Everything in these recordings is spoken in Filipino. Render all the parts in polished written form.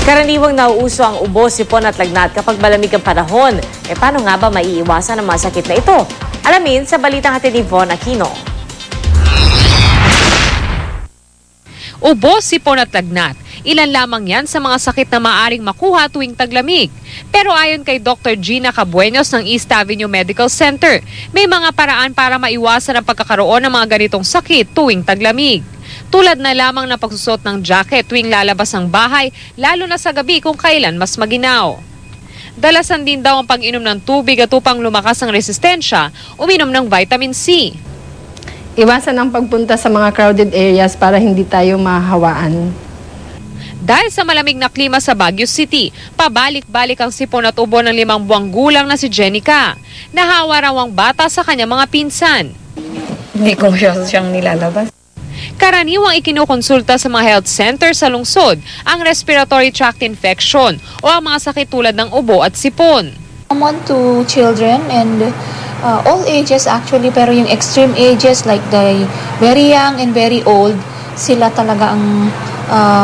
Karaniwang nauuso ang ubo, sipon at lagnat kapag malamig ang panahon. Paano nga ba maiiwasan ang mga sakit na ito? Alamin sa balitang hatid ni Von Aquino. Ubo, sipon at lagnat. Ilan lamang yan sa mga sakit na maaring makuha tuwing taglamig. Pero ayon kay Dr. Gina Cabuenos ng East Avenue Medical Center, may mga paraan para maiwasan ang pagkakaroon ng mga ganitong sakit tuwing taglamig. Tulad na lamang ng pagsusot ng jacket tuwing lalabas ang bahay, lalo na sa gabi kung kailan mas maginaw. Dalasan din daw ang pag-inom ng tubig at upang lumakas ang resistensya, uminom ng vitamin C. Iwasan ang pagpunta sa mga crowded areas para hindi tayo mahawaan. Dahil sa malamig na klima sa Baguio City, pabalik-balik ang sipon at ubo ng 5 buwang gulang na si Jenica. Nahawa raw ang bata sa kanyang mga pinsan. Hindi ko siyang nilalabas. Karaniwang ikinukonsulta sa mga health center sa lungsod ang respiratory tract infection o ang mga sakit tulad ng ubo at sipon. Common to children and all ages actually, pero yung extreme ages like the very young and very old, sila talaga ang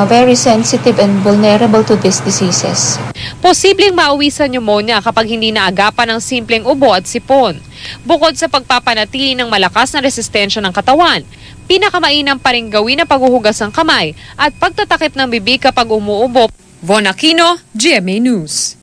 very sensitive and vulnerable to these diseases. Posibleng mauwi sa pneumonia kapag hindi naagapan ng simpleng ubo at sipon. Bukod sa pagpapanatili ng malakas na resistensya ng katawan, pinakamainam pa rin gawin ang paghuhugas ng kamay at pagtatakip ng bibig kapag umuubo. Von Aquino, GMA News.